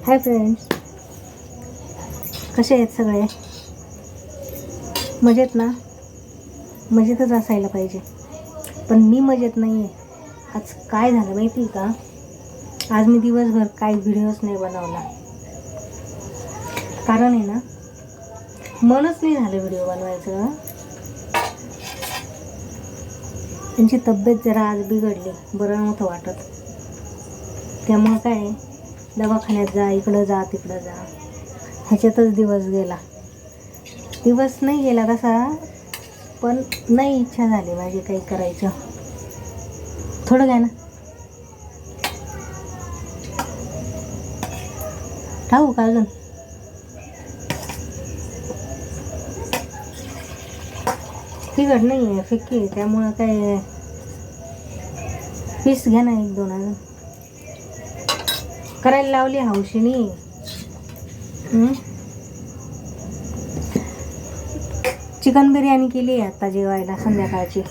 Hi friends, कसे आहेत सगळे? मजेत ना? मजेतच असायला पाहिजे, पण मी मजेत नाही आहे. आज काय झालं माहिती आहे का? आज मी दिवसभर काही व्हिडिओज नाही बनवला. कारण आहे ना, मनच नाही झालं व्हिडिओ बनवायचं. त्यांची तब्येत जरा आज बिघडली, बरं नव्हतं वाटत. त्यामुळं काय, दवाखान्यात जा, इकडं जा, तिकडं जा, ह्याच्यातच दिवस गेला. दिवस नाही गेला तसा, पण नाही इच्छा झाली माझी काही करायचं. थोडं घ्या ना, राहू का अजून? तिखट नाही आहे, फिक्की आहे, त्यामुळं काय पीस घ्या ना, 1-2 अजून. करायला लावली हौशीनी. चिकन बिर्याणी केली आहे आता जेवायला संध्याकाळची.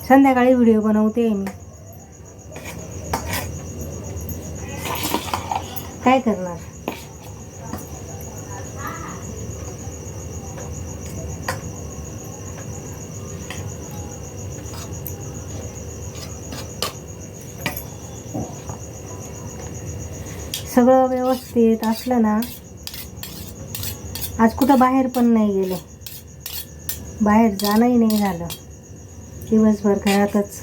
संध्याकाळी व्हिडिओ बनवते मी. काय करणार? सगळं व्यवस्थित असलं ना. आज कुठं बाहेर पण नाही गेले, बाहेर जाणंही नाही झालं, दिवसभर घरातच.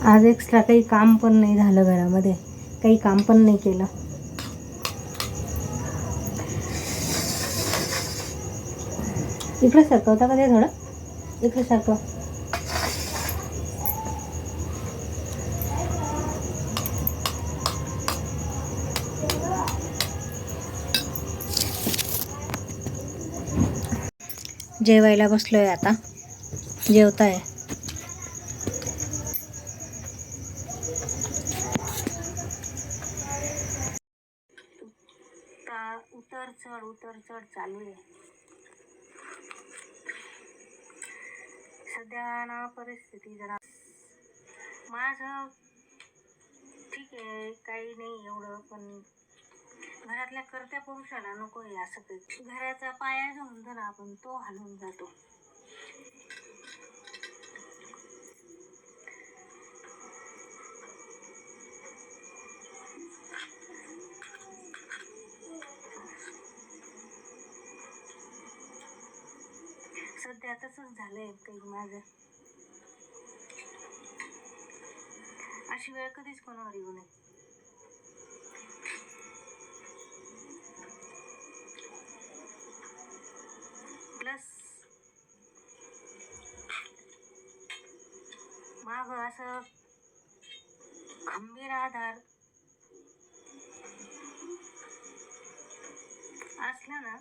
आज एक्स्ट्रा काही काम पण नाही झालं, घरामध्ये काही काम पण नाही केलं. इकडे सरकवता का ते थोडं? इकडे सरकव. जेवायला बसलोय आता, जेवताय. उतर चढ चालू आहे सध्या ना. परिस्थिती जरा माझं ठीक आहे, काही नाही एवढं, पण घरातल्या करत्या पुरुषाला नको आहे असं काही. घराचा पाया जो म्हणतो ना आपण, तो हलून जातो. सध्या तसंच झालंय काही माझं. अशी वेळ कधीच कोणावर येऊ नये. प्लस माग असं खंबीर आधार असला ना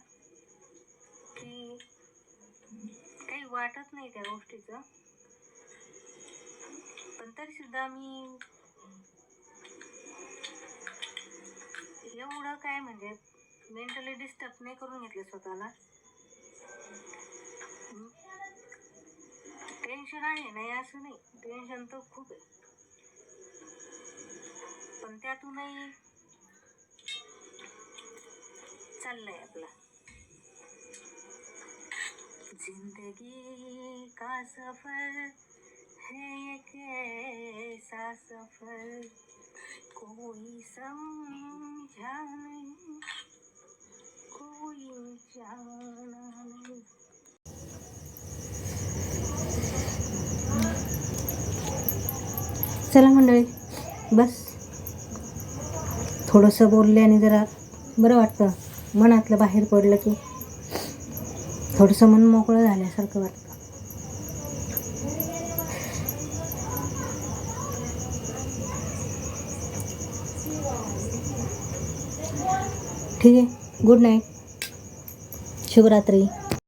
की काही वाटत नाही त्या गोष्टीचं. पण तरी सुद्धा मी एवढं काय म्हणजे मेंटली डिस्टर्ब नाही करून घेतलं स्वतःला. टेन्शन आहे नाही असं नाही, टेन्शन तर खूप आहे, पण त्यातूनही चाललंय आपला. जिंदगी का सफर है एक ऐसा सफर, कोई समझा नहीं, कोई जाना नहीं. चला मंडळी, बस थोडंसं बोलले आणि जरा बरं वाटतं. मनातलं बाहेर पडलं की थोडंसं मन मोकळं झाल्यासारखं वाटतं. ठीक आहे, गुड नाईट, शुभरात्री.